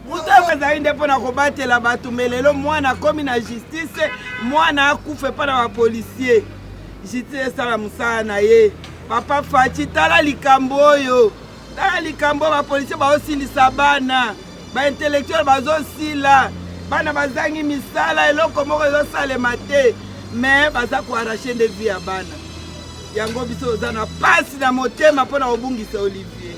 Muta pona kobatela batu melelo mwana komi na justice mwana akufe pa na policier justice sala musala na ye papa Fachi tala likambo oyo tala likambo ba policier ba osilisa bana ba intellectuel bazosila bana bazangi misala eloko moko ezosalema te mais baza koarrache nde vie ya bana yango biso oza na pasi na motema mpona kobungisa Olivier.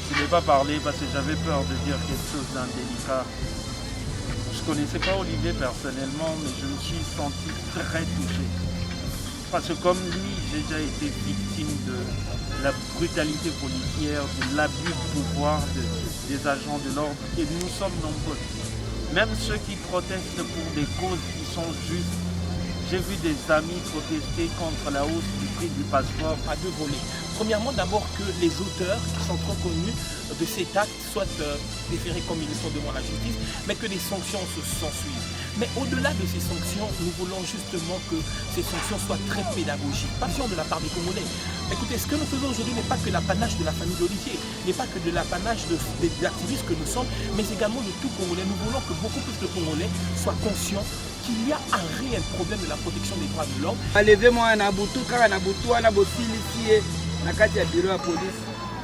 Je n'ai pas parlé parce que j'avais peur de dire quelque chose d'indélicat. Je ne connaissais pas Olivier personnellement, mais je me suis senti très touché. Parce que comme lui, j'ai déjà été victime de la brutalité policière, de l'abus de pouvoir des agents de l'ordre, et nous sommes nombreux. Même ceux qui protestent pour des causes qui sont justes. J'ai vu des amis protester contre la hausse du prix du passeport. À deux volets. Premièrement, d'abord que les auteurs qui sont trop connus de cet acte soient déférés comme ils sont devant la justice, mais que des sanctions s'en suivent. Mais au-delà de ces sanctions, nous voulons justement que ces sanctions soient très pédagogiques, passion de la part des Congolais. Écoutez, ce que nous faisons aujourd'hui n'est pas que l'apanage de la famille d'Olivier, n'est pas que de l'apanage des activistes que nous sommes, mais également de tout Congolais. Nous voulons que beaucoup plus de Congolais soient conscients qu'il y a un réel problème de la protection des droits de l'homme. Levez-moi na butu kaka na butu wana bosilisi na kati ya bureau ya police.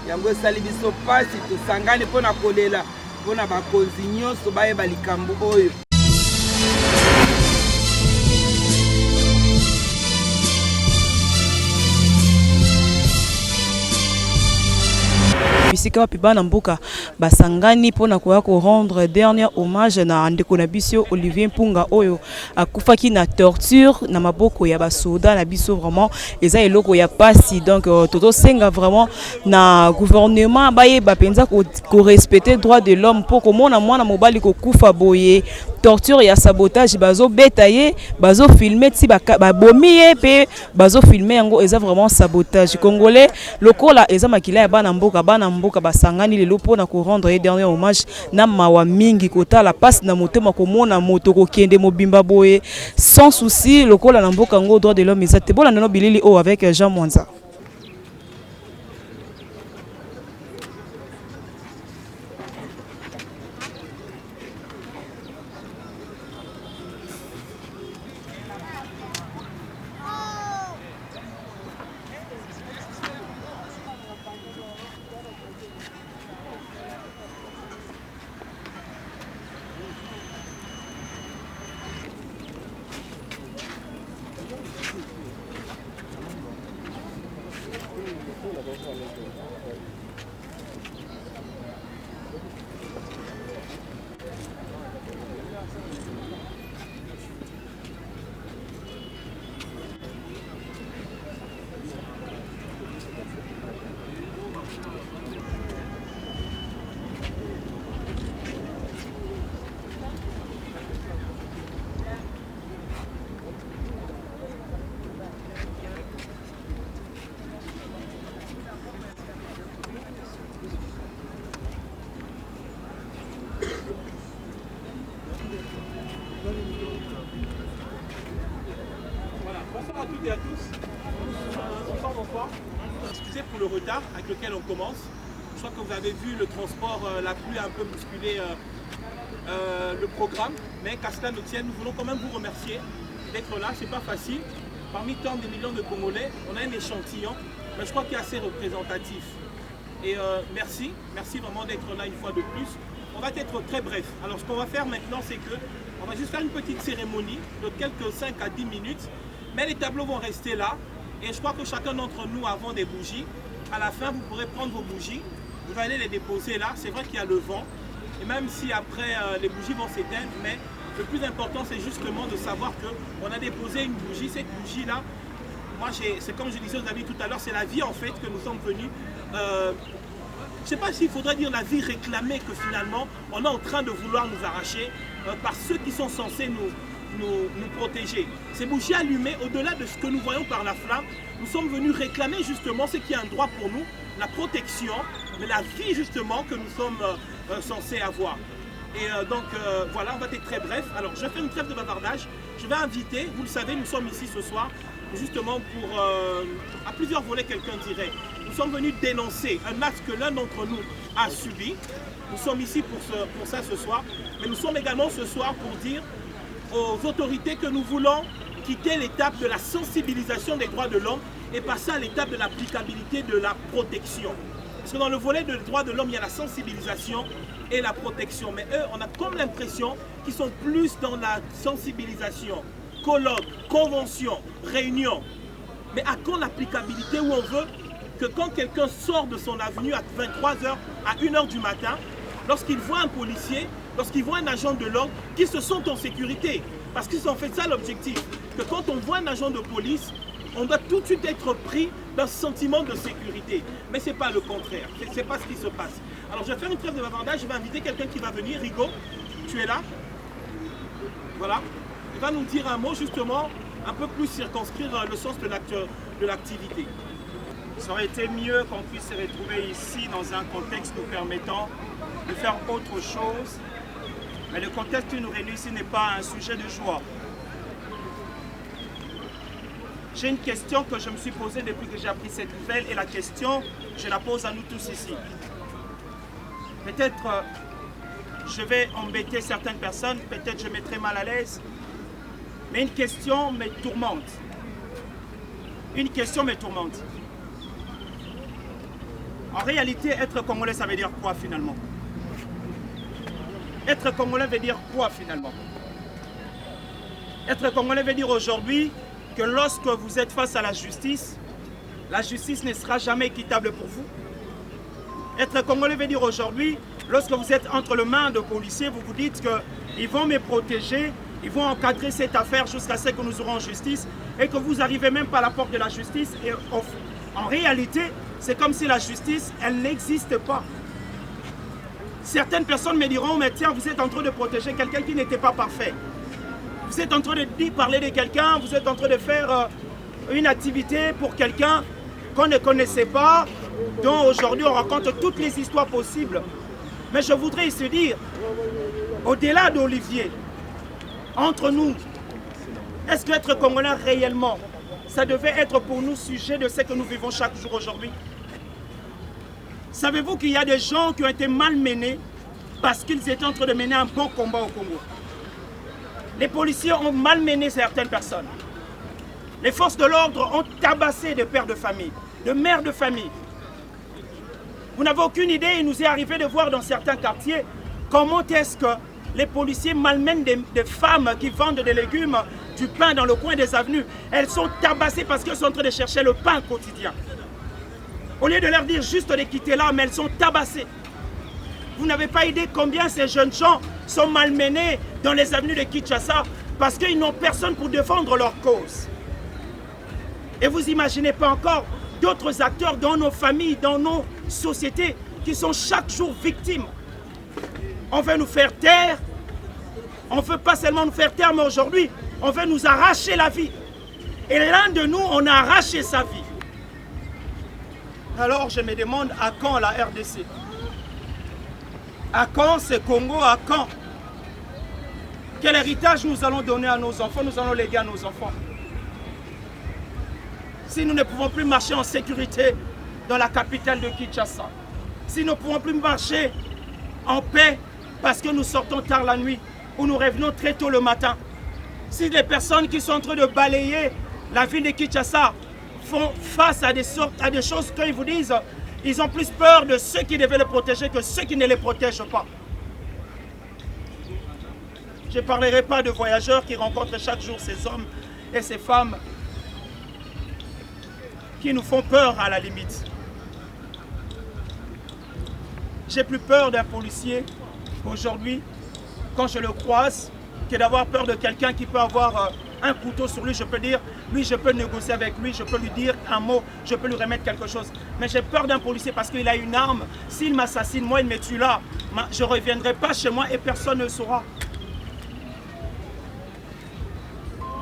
Yango esali biso pasi tosangani mpona kolela mpona bakonzi nyonso bayeba likambo oyo. bisika wapi bana mboka basangani pona koya ko rendre dernier hommage na ndeko na biso Olivier Mpunga oyo akufaki na torture na maboko ya basoda na biso vraiment eza eloko ya pasi donc toto senga vraiment na gouvernement baye bapenza ko respecter droit de l'homme pour komona mwana mobali ko kufa boye torture ya sabotage bazo betaye bazo filmer ti babomiye pe bazo filmer yango eza vraiment sabotage congolais lokola eza makila ya bana mboka basangani lelo pona ko rendre dernier hommage na mawa mingi kotala passe na motema komona moto ko kende mobimba boye sans souci lokola na mboka ngo droit de l'homme ezate bola nano bilili o avec Jean Mwanza. Bonsoir à toutes et à tous. Bonsoir, bonsoir. Excusez pour le retard avec lequel on commence. Je crois que vous avez vu le transport, la pluie a un peu bousculé le programme. Mais qu'à cela ne tienne, nous voulons quand même vous remercier d'être là. C'est pas facile. Parmi tant de millions de Congolais, on a un échantillon, mais je crois qu'il est assez représentatif. Et merci vraiment d'être là une fois de plus. On va être très bref. Alors ce qu'on va faire maintenant, c'est que on va juste faire une petite cérémonie de quelques 5 à 10 minutes. Mais les tableaux vont rester là. Et je crois que chacun d'entre nous avons des bougies. À la fin, vous pourrez prendre vos bougies. Vous allez les déposer là. C'est vrai qu'il y a le vent. Et même si après les bougies vont s'éteindre, mais le plus important, c'est justement de savoir qu'on a déposé une bougie. Cette bougie-là, moi, c'est comme je disais aux amis tout à l'heure, c'est la vie en fait que nous sommes venus. Je ne sais pas s'il faudrait dire la vie réclamée que finalement, on est en train de vouloir nous arracher par ceux qui sont censés nous protéger. Ces bougies allumées, au-delà de ce que nous voyons par la flamme, nous sommes venus réclamer justement ce qui est un droit pour nous, la protection mais la vie justement que nous sommes censés avoir. Et donc voilà, on va être très bref. Alors je vais faire une trêve de bavardage. Je vais inviter, vous le savez, nous sommes ici ce soir justement pour, à plusieurs volets quelqu'un dirait, nous sommes venus dénoncer un acte que l'un d'entre nous a subi. Nous sommes ici pour ça ce soir, mais nous sommes également ce soir pour dire aux autorités que nous voulons quitter l'étape de la sensibilisation des droits de l'homme et passer à l'étape de l'applicabilité de la protection. Parce que dans le volet des droits de l'homme, il y a la sensibilisation et la protection. Mais eux, on a comme l'impression qu'ils sont plus dans la sensibilisation, colloque, convention, réunion. Mais à quand l'applicabilité où on veut que quand quelqu'un sort de son avenue à 23h, à 1h du matin, lorsqu'il voit un policier, lorsqu'il voit un agent de l'ordre, qu'ils se sentent en sécurité. Parce qu'ils ont fait ça l'objectif. Que quand on voit un agent de police, on doit tout de suite être pris d'un sentiment de sécurité. Mais ce n'est pas le contraire. Ce n'est pas ce qui se passe. Alors je vais faire une trêve de bavardage. Je vais inviter quelqu'un qui va venir. Rigo, tu es là? Voilà. Il va nous dire un mot justement, un peu plus circonscrire le sens de l'activité. Ça aurait été mieux qu'on puisse se retrouver ici dans un contexte nous permettant de faire autre chose. Mais le contexte qui nous réunit ici n'est pas un sujet de joie. J'ai une question que je me suis posée depuis que j'ai appris cette nouvelle et la question, je la pose à nous tous ici. Peut-être je vais embêter certaines personnes, peut-être je mettrai mal à l'aise, mais une question me tourmente. Une question me tourmente. En réalité, être congolais, ça veut dire quoi finalement? Être congolais veut dire quoi finalement? Être congolais veut dire aujourd'hui que lorsque vous êtes face à la justice ne sera jamais équitable pour vous. Être congolais veut dire aujourd'hui, lorsque vous êtes entre les mains de policiers, vous vous dites qu'ils vont me protéger, ils vont encadrer cette affaire jusqu'à ce que nous aurons justice et que vous n'arrivez même pas à la porte de la justice. Et en réalité, c'est comme si la justice, elle n'existe pas. Certaines personnes me diront, mais tiens, vous êtes en train de protéger quelqu'un qui n'était pas parfait. Vous êtes en train de parler de quelqu'un, vous êtes en train de faire une activité pour quelqu'un qu'on ne connaissait pas, dont aujourd'hui on raconte toutes les histoires possibles. Mais je voudrais se dire, au-delà d'Olivier, entre nous, est-ce qu'être congolais réellement, ça devait être pour nous sujet de ce que nous vivons chaque jour aujourd'hui? Savez-vous qu'il y a des gens qui ont été malmenés parce qu'ils étaient en train de mener un bon combat au Congo? Les policiers ont malmené certaines personnes. Les forces de l'ordre ont tabassé des pères de famille, de mères de famille. Vous n'avez aucune idée, il nous est arrivé de voir dans certains quartiers comment est-ce que les policiers malmènent des femmes qui vendent des légumes, du pain dans le coin des avenues. Elles sont tabassées parce qu'elles sont en train de chercher le pain quotidien. Au lieu de leur dire juste de quitter là, mais elles sont tabassées. Vous n'avez pas idée combien ces jeunes gens sont malmenés dans les avenues de Kinshasa parce qu'ils n'ont personne pour défendre leur cause. Et vous n'imaginez pas encore d'autres acteurs dans nos familles, dans nos sociétés qui sont chaque jour victimes. On veut nous faire taire. On ne veut pas seulement nous faire taire, mais aujourd'hui, on veut nous arracher la vie. Et l'un de nous, on a arraché sa vie. Alors je me demande à quand la RDC? À quand ce Congo? À quand? Quel héritage nous allons donner à nos enfants? Nous allons léguer à nos enfants. Si nous ne pouvons plus marcher en sécurité dans la capitale de Kinshasa, si nous ne pouvons plus marcher en paix parce que nous sortons tard la nuit ou nous revenons très tôt le matin, si les personnes qui sont en train de balayer la ville de Kinshasa font face à des choses qu'ils vous disent, ils ont plus peur de ceux qui devaient les protéger que ceux qui ne les protègent pas. Je ne parlerai pas de voyageurs qui rencontrent chaque jour ces hommes et ces femmes qui nous font peur à la limite. J'ai plus peur d'un policier aujourd'hui quand je le croise que d'avoir peur de quelqu'un qui peut avoir un couteau sur lui. Je peux dire, lui je peux négocier avec lui, je peux lui dire un mot, je peux lui remettre quelque chose. Mais j'ai peur d'un policier parce qu'il a une arme. S'il m'assassine, moi il me tue là, je ne reviendrai pas chez moi et personne ne le saura.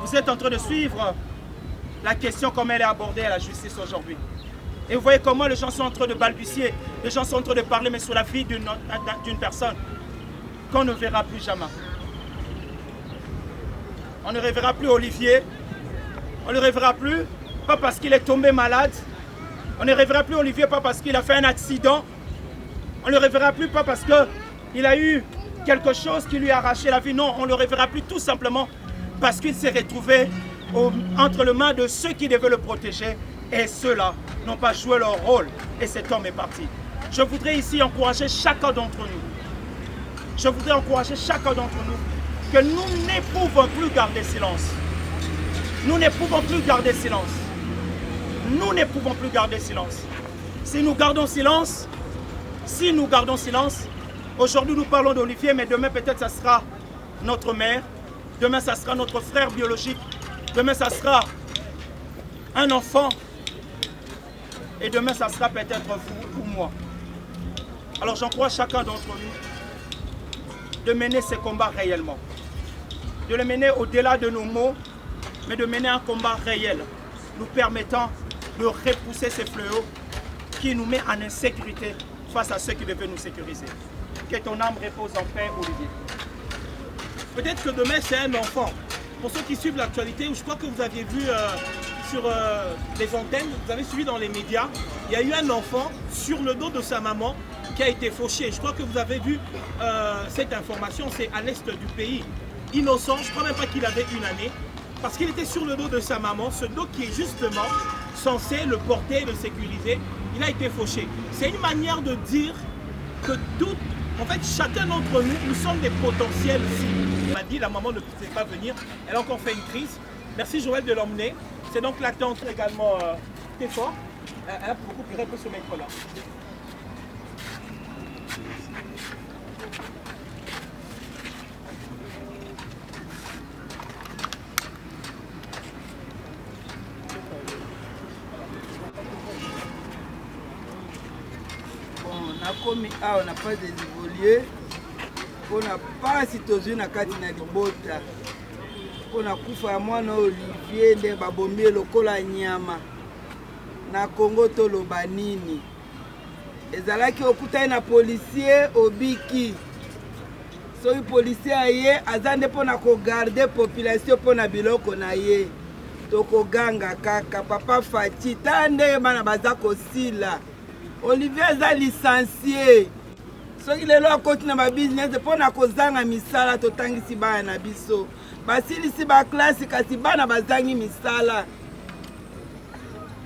Vous êtes en train de suivre la question comme elle est abordée à la justice aujourd'hui. Et vous voyez comment les gens sont en train de balbutier, les gens sont en train de parler, mais sur la vie d'une personne qu'on ne verra plus jamais. On ne reverra plus Olivier, on ne reverra plus, pas parce qu'il est tombé malade, on ne reverra plus Olivier, pas parce qu'il a fait un accident, on ne le reverra plus, pas parce qu'il a eu quelque chose qui lui a arraché la vie, non, on ne le reverra plus tout simplement parce qu'il s'est retrouvé entre les mains de ceux qui devaient le protéger et ceux-là n'ont pas joué leur rôle et cet homme est parti. Je voudrais ici encourager chacun d'entre nous. Je voudrais encourager chacun d'entre nous que nous n'éprouvons plus garder silence. Nous n'éprouvons plus garder silence. Nous n'éprouvons plus garder silence. Si nous gardons silence, aujourd'hui nous parlons d'Olivier, mais demain peut-être ça sera notre mère, demain ça sera notre frère biologique, demain ça sera un enfant, et demain ça sera peut-être vous ou moi. Alors j'encourage chacun d'entre nous de mener ces combats réellement, de les mener au-delà de nos mots, mais de mener un combat réel, nous permettant de repousser ces fléaux qui nous met en insécurité face à ceux qui devaient nous sécuriser. Que ton âme repose en paix, Olivier. Peut-être que demain c'est un enfant. Pour ceux qui suivent l'actualité, je crois que vous aviez vu sur les antennes, vous avez suivi dans les médias, il y a eu un enfant sur le dos de sa maman qui a été fauché. Je crois que vous avez vu cette information, c'est à l'est du pays. Innocent, je ne crois même pas qu'il avait une année, parce qu'il était sur le dos de sa maman, ce dos qui est justement censé le porter, le sécuriser, il a été fauché. C'est une manière de dire que en fait, chacun d'entre nous, nous sommes des potentiels cibles. On m'a dit, la maman ne pouvait pas venir, elle a encore fait une crise. Merci Joël de l'emmener. C'est donc l'attente également très fort. Elle a beaucoup pu se mettre là. nakomi awa na pas désévoluer mpona pasi tozwi na kati na libota mpona kufa ya mwana Olivier nde babombi lokola nyama na Congo toloba nini ezalaki okutani na policier obiki soki policier aye aza nde mpona kogarde population mpona biloko na ye tokoganga kaka papa Faci tala ndenge bana baza kosila Olivier aza licencié soki lelo akoti na babusiness mpona kozanga misala totangisi bana na biso basilisi baklasi kasi bana bazangi misala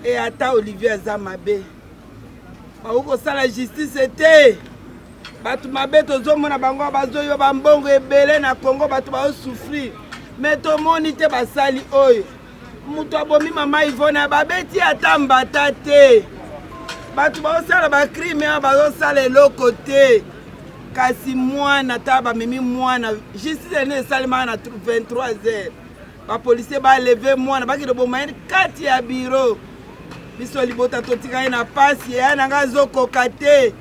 e ata Olivier aza mabe bakoki kosala justice te bato mabe tozomona bango bazoyo bambongo ebele na Congo bato baosouffrir me tomoni te basali oyo moto abomi mama Ivona babeti ata mbata te bato baosala bacrime awa bazosala eloko te kasi mwana ta bamemi mwana justice ene esalemaka na 23h bapolisier baleve mwana bakende boma ye kati ya biro biso libota totika ye na pasi eya nanga azokoka te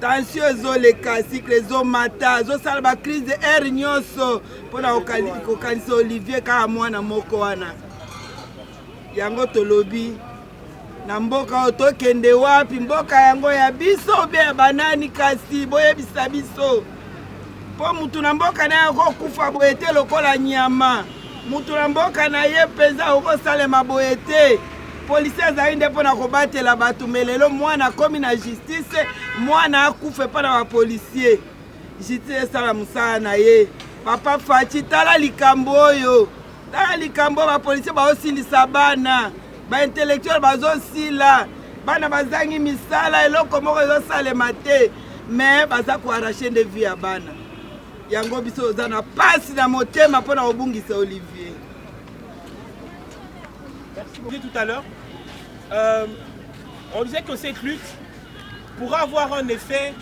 tension ezoleka cycle ezomata azosala bacrise de air nyonso mpona kokanisa Olivier kaka mwana moko wana yango tolobi na mboka oyo tokende wapi mboka yango ya biso obe ya banani kasi boyebisa biso mpo mutu na mboka na ye akokufa boye te lokola nyama mutu na mboka na ye mpenza okosalema boye te polisi azali nde mpona kobatela bato me lelo mwana akomi na justice mwana akufa epa na bapolisier justice esala mosala na ye papa Faci tala likambo oyo tala likambo oyo bapolisier baosilisa bana baintellectuel bazosila bana bazangi misala eloko moko ezosalema te me baza koarrache nde vie ya bana yango biso oza na pasi na motema mpona kobungisa Olivier. Merci beaucoup. Tout à l'heure, on disait que cette lutte pourra avoir un effet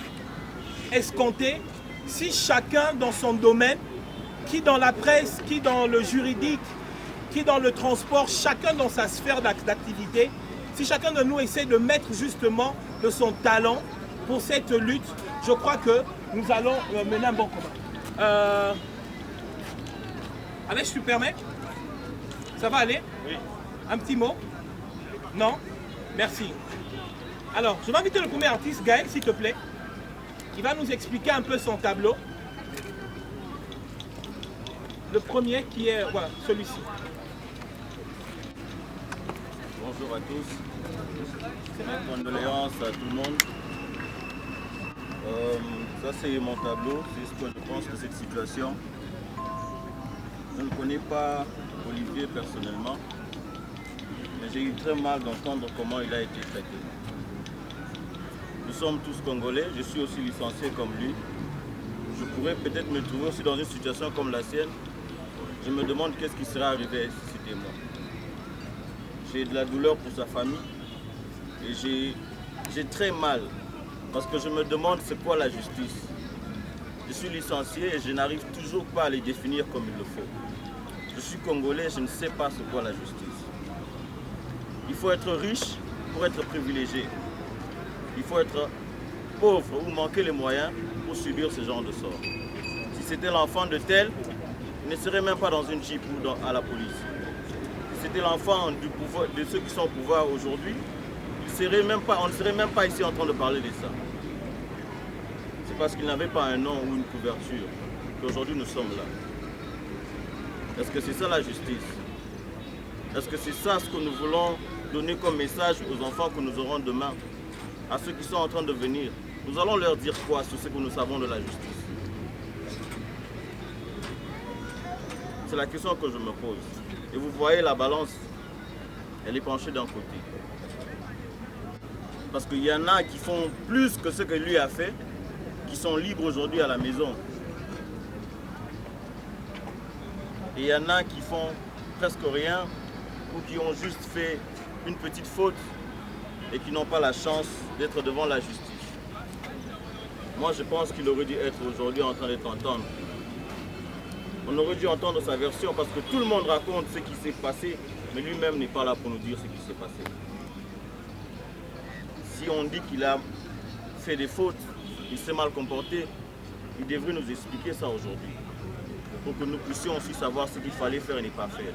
escompté si chacun dans son domaine, qui dans la presse, qui dans le juridique, qui dans le transport, chacun dans sa sphère d'activité, si chacun de nous essaie de mettre justement de son talent pour cette lutte, je crois que nous allons mener un bon combat. Alex, tu permets? Ça va aller? Oui. Un petit mot? Non? Merci. Alors, je vais inviter le premier artiste, Gaël, s'il te plaît. Il va nous expliquer un peu son tableau. Le premier qui est, voilà, celui-ci. Bonjour à tous. Mes condoléances à tout le monde. Ça c'est mon tableau, c'est ce que je pense de cette situation. Je ne connais pas Olivier personnellement, mais j'ai eu très mal d'entendre comment il a été traité. Nous sommes tous Congolais, je suis aussi licencié comme lui. Je pourrais peut-être me trouver aussi dans une situation comme la sienne. Je me demande qu'est-ce qui serait arrivé si c'était moi. J'ai de la douleur pour sa famille et j'ai très mal parce que je me demande c'est quoi la justice. Je suis licencié et je n'arrive toujours pas à les définir comme il le faut. Je suis Congolais, je ne sais pas c'est quoi la justice. Il faut être riche pour être privilégié. Il faut être pauvre ou manquer les moyens pour subir ce genre de sort. Si c'était l'enfant de tel, il ne serait même pas dans une jeep ou à la police. Si c'était l'enfant de ceux qui sont au pouvoir aujourd'hui, on ne serait même pas ici en train de parler de ça. C'est parce qu'il n'avait pas un nom ou une couverture qu'aujourd'hui nous sommes là. Est-ce que c'est ça la justice? Est-ce que c'est ça ce que nous voulons donner comme message aux enfants que nous aurons demain? À ceux qui sont en train de venir, nous allons leur dire quoi sur ce que nous savons de la justice? C'est la question que je me pose. Et vous voyez la balance, elle est penchée d'un côté. Parce qu'il y en a qui font plus que ce que lui a fait, qui sont libres aujourd'hui à la maison. Et il y en a qui font presque rien ou qui ont juste fait une petite faute et qui n'ont pas la chance d'être devant la justice. Moi, je pense qu'il aurait dû être aujourd'hui en train d'être entendu. On aurait dû entendre sa version parce que tout le monde raconte ce qui s'est passé, mais lui-même n'est pas là pour nous dire ce qui s'est passé. Si on dit qu'il a fait des fautes, il s'est mal comporté, il devrait nous expliquer ça aujourd'hui. Pour que nous puissions aussi savoir ce qu'il fallait faire et ne pas faire.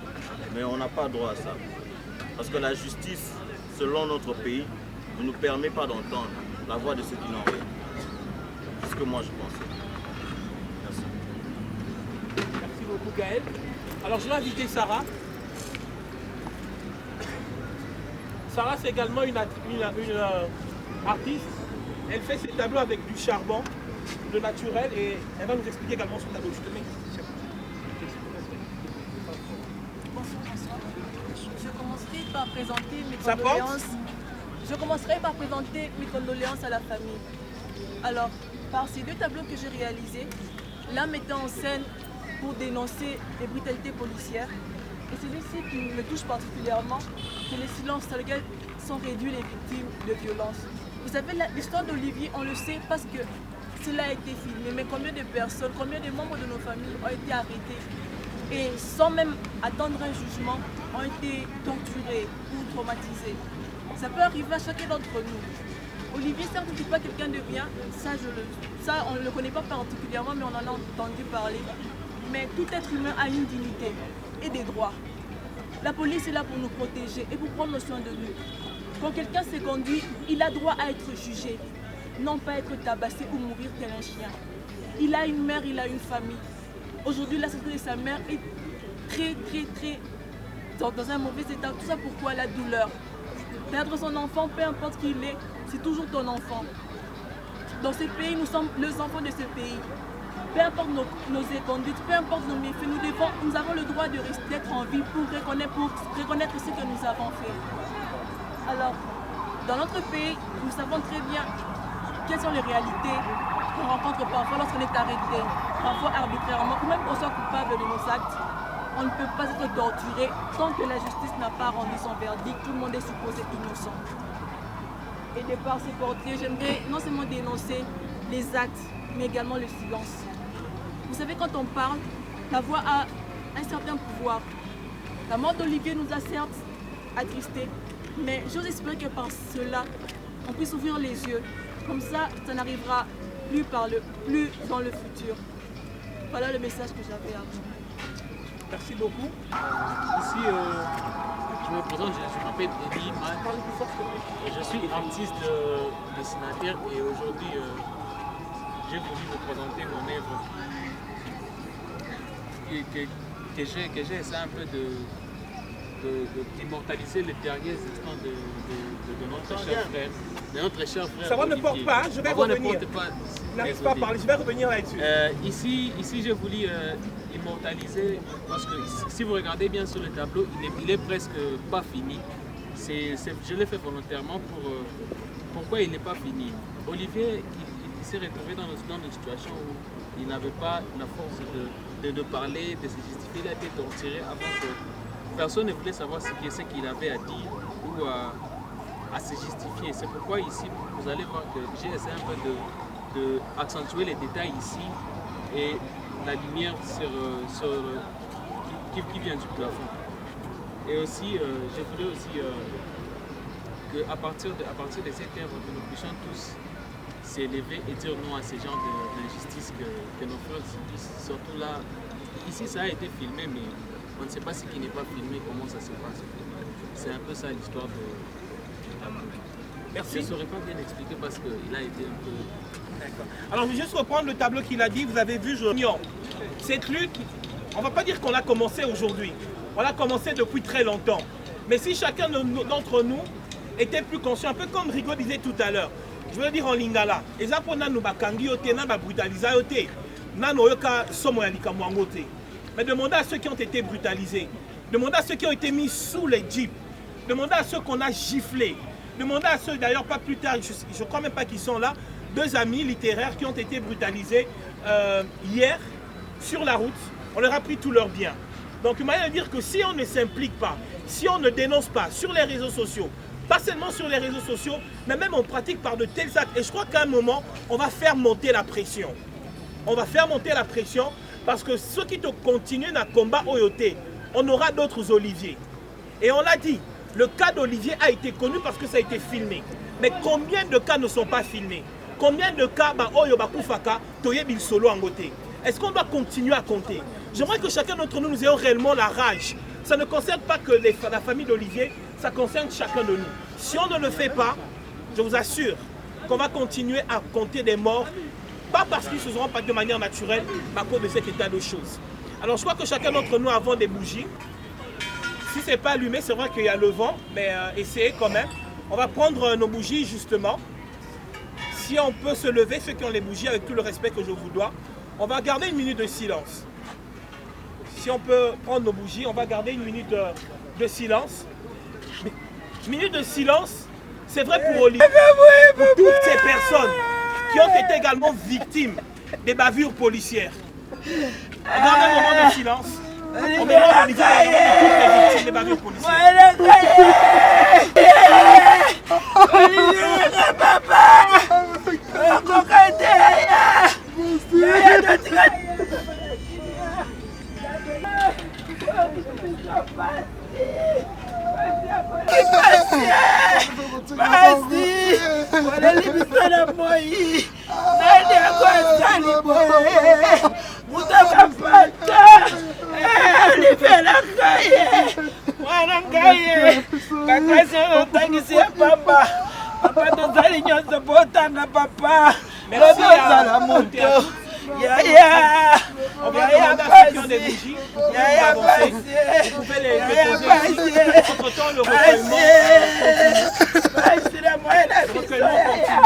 Mais on n'a pas droit à ça. Parce que la justice, selon notre pays, ne nous permet pas d'entendre la voix de ceux qui n'ont rien. C'est ce que moi je pensais. Merci. Merci beaucoup Gaël. Alors je vais inviter Sarah. Sarah c'est également une artiste. Elle fait ses tableaux avec du charbon, le naturel, et elle va nous expliquer également son tableau. Je te mets. Je commencerai par présenter mes condoléances à la famille. Alors, par ces deux tableaux que j'ai réalisés, l'un mettant en scène pour dénoncer les brutalités policières, et celui-ci qui me touche particulièrement, c'est le silence dans lequel sont réduites les victimes de violences. Vous savez, l'histoire d'Olivier, on le sait parce que cela a été filmé, mais combien de personnes, combien de membres de nos familles ont été arrêtés et sans même attendre un jugement, ont été torturés ou traumatisés. Ça peut arriver à chacun d'entre nous. Olivier, certes, n'est pas quelqu'un de bien, ça on ne le connaît pas particulièrement, mais on en a entendu parler. Mais tout être humain a une dignité et des droits. La police est là pour nous protéger et pour prendre soin de nous. Quand quelqu'un s'est conduit, il a droit à être jugé, non pas être tabassé ou mourir tel un chien. Il a une mère, il a une famille. Aujourd'hui, la santé de sa mère est très dans un mauvais état. Tout ça pourquoi la douleur. Perdre son enfant, peu importe qui il est, c'est toujours ton enfant. Dans ce pays, nous sommes les enfants de ce pays. Peu importe nos conduites, peu importe nos méfaits, nous avons le droit d'être en vie pour reconnaître ce que nous avons fait. Alors, dans notre pays, nous savons très bien quelles sont les réalités qu'on rencontre parfois lorsqu'on est arrêté, parfois arbitrairement, ou même qu'on soit coupable de nos actes. On ne peut pas être torturé tant que la justice n'a pas rendu son verdict. Tout le monde est supposé innocent. Et de par ces portraits, j'aimerais non seulement dénoncer les actes, mais également le silence. Vous savez, quand on parle, la voix a un certain pouvoir. La mort d'Olivier nous a certes attristés, mais j'ose espérer que par cela, on puisse ouvrir les yeux. Comme ça n'arrivera plus dans le futur. Voilà le message que j'avais à vous. Merci beaucoup. Ici, je me présente, je m'appelle Eddie Man. Je suis artiste dessinateur et aujourd'hui, j'ai voulu vous présenter mon œuvre que j'ai essayé un peu d'immortaliser les derniers instants de notre cher frère. De notre cher frère. Ça va ne porte pas, hein, je vais revenir. N'arrive pas à parler, je vais revenir là-dessus. Ici, j'ai voulu immortaliser, parce que si vous regardez bien sur le tableau, il est presque pas fini. Je l'ai fait volontairement pour... pourquoi il n'est pas fini? Olivier, il s'est retrouvé dans une situation où il n'avait pas la force de parler, de se justifier. Il a été torturé avant que personne ne voulait savoir ce qu'il avait à dire ou à se justifier. C'est pourquoi ici, vous allez voir que j'ai essayé un peu d'accentuer les détails ici et la lumière qui vient du plafond. Et aussi, je voulais aussi qu'à partir de cette œuvre, que nous puissions tous s'élever et dire non à ces genres d'injustices que nos frères subissent. Surtout là, ici ça a été filmé, mais on ne sait pas ce qui n'est pas filmé, comment ça se passe. C'est un peu ça l'histoire de tableau. Merci. Je ne saurais pas bien expliquer parce qu'il a été un peu... D'accord. Alors je vais juste reprendre le tableau qu'il a dit. Vous avez vu, cette lutte, on ne va pas dire qu'on a commencé aujourd'hui. On a commencé depuis très longtemps. Mais si chacun d'entre nous était plus conscient, un peu comme Rigo disait tout à l'heure, je veux dire en lingala, mais demandez à ceux qui ont été brutalisés, demandez à ceux qui ont été mis sous les jeeps, demandez à ceux qu'on a giflés, demandez à ceux d'ailleurs pas plus tard, je ne crois même pas qu'ils sont là, 2 amis littéraires qui ont été brutalisés hier sur la route, on leur a pris tous leurs biens. Donc il m'a dire que si on ne s'implique pas, si on ne dénonce pas sur les réseaux sociaux, pas seulement sur les réseaux sociaux, mais même on pratique par de tels actes. Et je crois qu'à un moment, on va faire monter la pression. On va faire monter la pression parce que ceux qui continuent à combattre Oyoté, on aura d'autres Olivier. Et on l'a dit, le cas d'Olivier a été connu parce que ça a été filmé. Mais combien de cas ne sont pas filmés? Combien de cas Oyo Bakufaka, Toye Bilsolo Angoté? Est-ce qu'on doit continuer à compter? J'aimerais que chacun d'entre nous, nous ayons réellement la rage. Ça ne concerne pas que la famille d'Olivier, ça concerne chacun de nous. Si on ne le fait pas, je vous assure qu'on va continuer à compter des morts, pas parce qu'ils ne se seront pas de manière naturelle, mais à cause de cet état de choses. Alors je crois que chacun d'entre nous avons des bougies. Si ce n'est pas allumé, c'est vrai qu'il y a le vent, mais essayez quand même. On va prendre nos bougies justement. Si on peut se lever, ceux qui ont les bougies, avec tout le respect que je vous dois, on va garder une minute de silence. Si on peut prendre nos bougies, on va garder une minute de silence. Minute de silence, c'est vrai pour Olivier, pour toutes ces personnes qui ont été également victimes des bavures policières. On garde un moment de silence. On demande à Olivier de toutes les victimes des bavures policières. Merci à la montée. On va demander à ceux qui ont des bougies d'avancer. Vous pouvez les déposer ici. Entre-temps, le recueillement continue.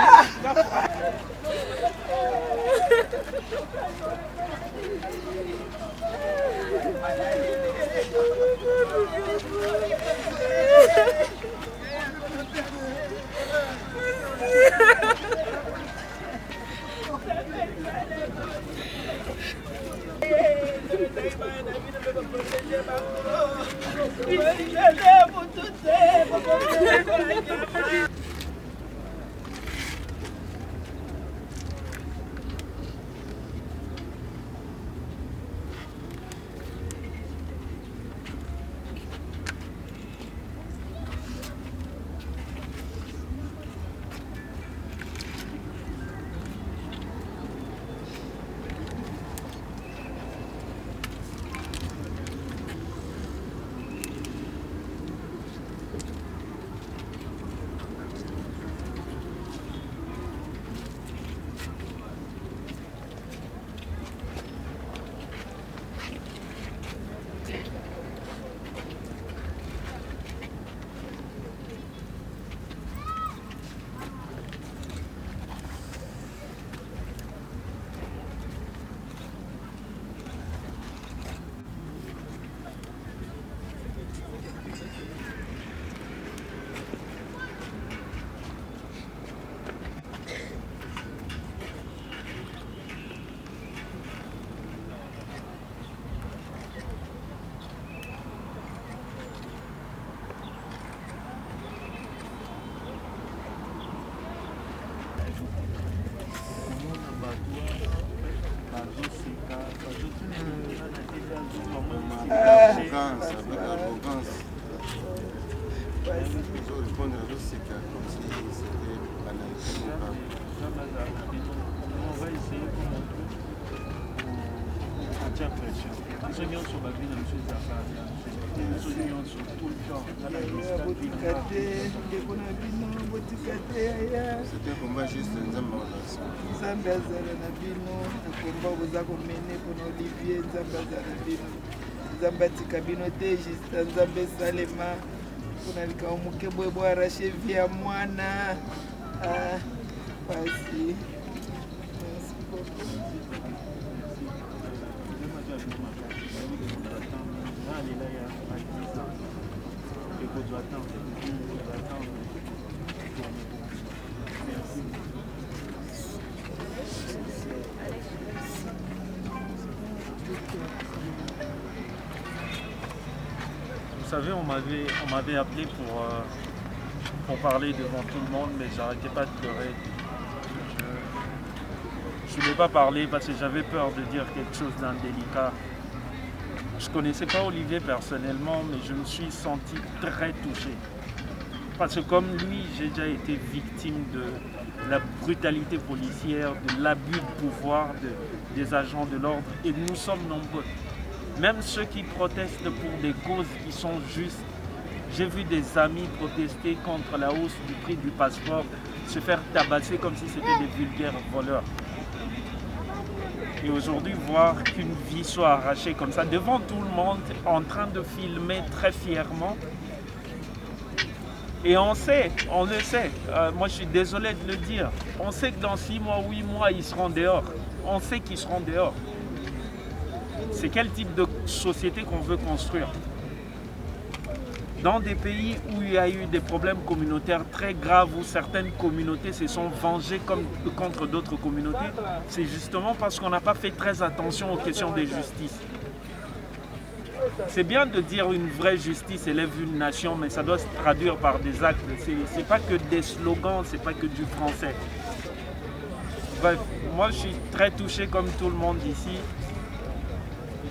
C'était un combat juste Nzambe azala na bino na komba boza komene mpona Olivier. Nzambe azala na bino, Nzambe atika bino te Justin. Nzambe esalema mpona likambo moke boye boarrache vie ya mwana pasi. Vous savez, on m'avait appelé pour parler devant tout le monde, mais j'arrêtais pas de pleurer. Je ne voulais pas parler parce que j'avais peur de dire quelque chose d'indélicat. Je ne connaissais pas Olivier personnellement, mais je me suis senti très touché. Parce que comme lui, j'ai déjà été victime de la brutalité policière, de l'abus de pouvoir des agents de l'ordre, et nous sommes nombreux. Même ceux qui protestent pour des causes qui sont justes. J'ai vu des amis protester contre la hausse du prix du passeport, se faire tabasser comme si c'était des vulgaires voleurs. Et aujourd'hui, voir qu'une vie soit arrachée comme ça, devant tout le monde, en train de filmer très fièrement. Et on sait, on le sait, moi je suis désolé de le dire, on sait que dans 6 mois, 8 mois, ils seront dehors. On sait qu'ils seront dehors. C'est quel type de société qu'on veut construire? Dans des pays où il y a eu des problèmes communautaires très graves, où certaines communautés se sont vengées contre d'autres communautés, c'est justement parce qu'on n'a pas fait très attention aux questions de justice. C'est bien de dire une vraie justice élève une nation, mais ça doit se traduire par des actes. C'est pas que des slogans, c'est pas que du français. Bref, moi je suis très touché comme tout le monde ici.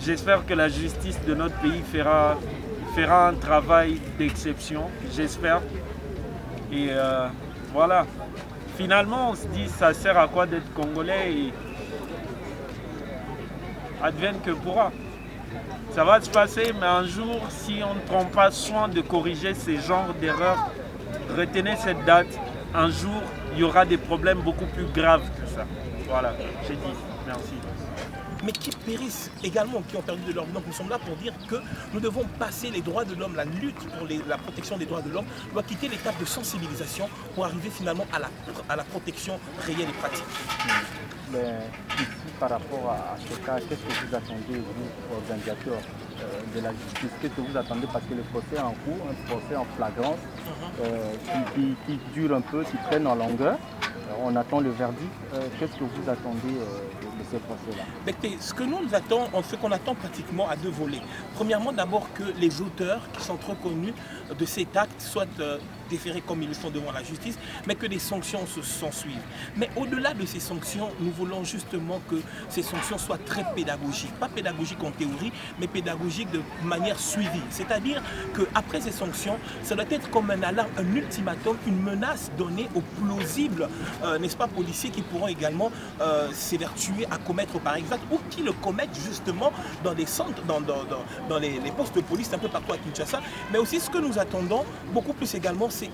J'espère que la justice de notre pays fera un travail d'exception, j'espère. Et voilà. Finalement, on se dit, ça sert à quoi d'être congolais et advienne que pourra. Ça va se passer, mais un jour, si on ne prend pas soin de corriger ces genres d'erreurs, retenez cette date, un jour, il y aura des problèmes beaucoup plus graves que ça. Voilà, j'ai dit. Merci. Mais qui périssent également, qui ont perdu de leur vie. Donc nous sommes là pour dire que nous devons passer les droits de l'homme, la lutte pour la protection des droits de l'homme doit quitter l'étape de sensibilisation pour arriver finalement à la protection réelle et pratique. Mais ici, par rapport à ce cas, qu'est-ce que vous attendez, vous, organisateurs de la justice? Qu'est-ce que vous attendez? Parce que le procès est en cours, un procès en flagrance qui dure un peu, qui traîne en longueur. On attend le verdict. Qu'est-ce que vous attendez de ces procès-là? Ce que nous attendons, ce qu'on attend pratiquement à 2 volets. Premièrement, d'abord que les auteurs qui sont reconnus de cet acte soient déférés comme ils le sont devant la justice, mais que des sanctions s'en suivent. Mais au-delà de ces sanctions, nous voulons justement que ces sanctions soient très pédagogiques. Pas pédagogiques en théorie, mais pédagogiques de manière suivie. C'est-à-dire qu'après ces sanctions, ça doit être comme un alarme, un ultimatum, une menace donnée aux plausibles, n'est-ce pas, policiers qui pourront également s'évertuer à commettre par exemple, ou qui le commettent justement dans des centres, dans les postes de police un peu partout à Kinshasa. Mais aussi ce que nous attendons beaucoup plus également, c'est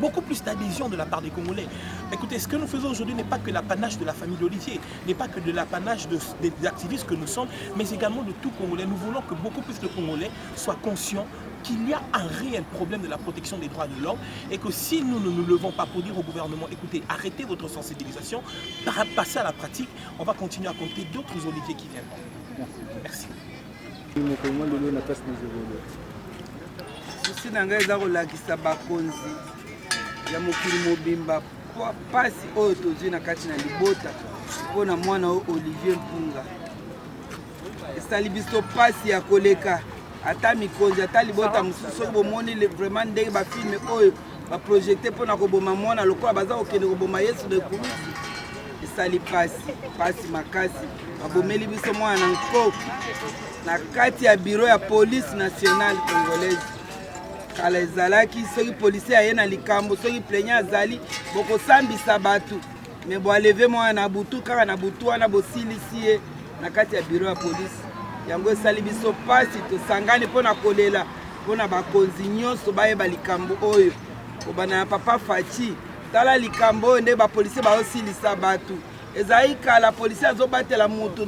beaucoup plus d'adhésion de la part des Congolais. Écoutez, ce que nous faisons aujourd'hui n'est pas que l'apanage de la famille d'Olivier, n'est pas que de l'apanage des activistes que nous sommes, mais également de tout Congolais. Nous voulons que beaucoup plus de Congolais soient conscients qu'il y a un réel problème de la protection des droits de l'homme et que si nous ne nous levons pas pour dire au gouvernement, écoutez, arrêtez votre sensibilisation, passez à la pratique, on va continuer à compter d'autres Olivier qui viendront. Merci. Susi na ngai eza kolakisa bakonzi ya mokili mobimba pasi oyo tozwi na kati na libota mpona mwana oyo Olivier Mpunga. Esali biso pasi ya koleka ata mikonzi ata libota mosusu soki bomoni vraiment ndenge bafilme oyo baprojecte mpona koboma mwana lokola baza kokende koboma Yesu de Kristo. esali pasi makasi babomeli biso mwana nkoko na kati ya bureau ya police nationale congolaise kala ezalaki soki policier aye na likambo soki plaignant azali bokosambisa bato me boaleve mwana na butu kaka na butu wana bosilisi ye na kati ya bureau ya police yango esali biso pasi tosangani mpona kolela mpona bakonzi nyonso bayeba likambo oyo kobana ya papa Faci tala likambo oyo nde bapolisier baosilisa bato ezali kala policier azobatela mutu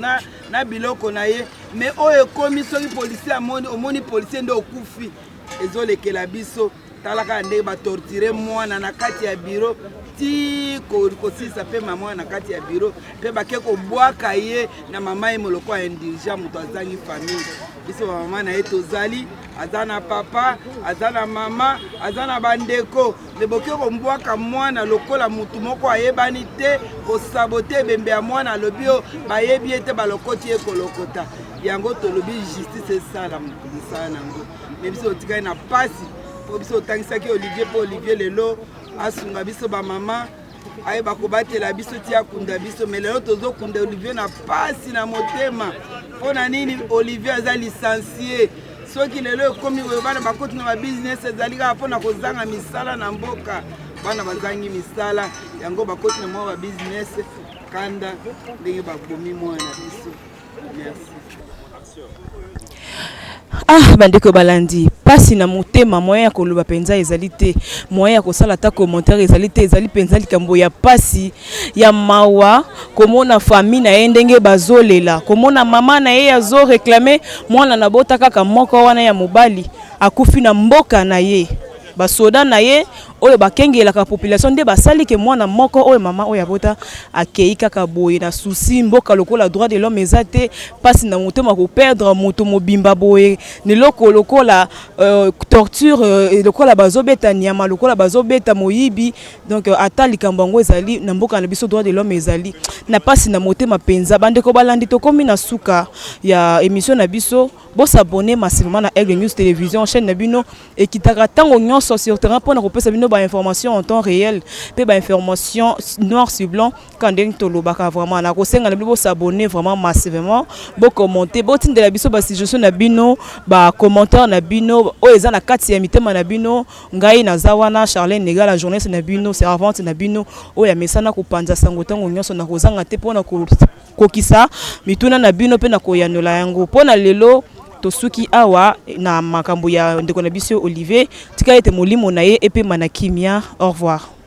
na biloko na ye me oyo ekomi soki policier omoni policier nde okufi ezolekela biso talaka nde batorture mwana na kati ya biro ti kosilisa mpe mama na kati ya biro mpe bake kobwaka ye na mama ye moloko ya indirigent moto azangi famille biso bamama na ye tozali aza na papa aza na mama aza na bandeko me boke kombwaka mwana lokola mutu moko ayebani te kosabote ebembe ya mwana alobi oyo bayebi ete balokoti ye kolokota yango tolobi justice esala mosala nango me biso otikali na pasi po biso otangisaki Olivier mpo Olivier lelo asunga biso bamama ayeba kobatela biso ti akunda biso me lelo tozokunda Olivier na pasi na motema mpona nini Olivier aza licencié soki lelo ekomi oyo bana bakoti na babusiness ezali kaka mpona kozanga misala na mboka bana bazangi misala yango bakoti na mwa babusiness kanda ndenge babomi mwana na biso. Merci. Bandeko balandi pasi na motema moyen ya koloba penza ezali te moyen ya kosala ta commentaire ezali te ezali penza likambo ya pasi ya mawa komona famille na ye ndenge bazolela komona mama na ye azo réclamer mwana na bota kaka moko wana ya mobali akufi na mboka na ye basoda na ye oyo bakengelaka population nde basali ke mwana moko oyo mama oyo abota akei kaka boye na souci mboka lokola droit de l'homme ezate pasi na motema ko perdre moto mobimba boye ne lokola torture lokola bazobeta nyama lokola bazobeta moyibi donc ata likambo ngo ezali na mboka na biso droit de l'homme ezali na pasi na motema penza bandeko balandi to komi na suka ya émission na biso bo s'abonner massivement na Aigle News Télévision chaîne na bino et kitaka tango nyonso sur terrain pour na kopesa bino ba information en temps réel pe ba information noir sur blanc quand ndenge tolobaka vraiment na kosenga na bino s'abonner vraiment massivement bo commenter bo tindela biso ba suggestion na bino ba commentaire na bino o eza na kati ya mitema na bino ngai na zawana Charlène Nega la journaliste na bino servante na bino o ya mesana ko panza sango tango nyonso na kozanga te pona kokisa mituna na bino pe na koyanola yango pona lelo tosuki awa na makambo ya ndeko na biso Olivier tika ete molimo na ye epe manakimia. Au revoir.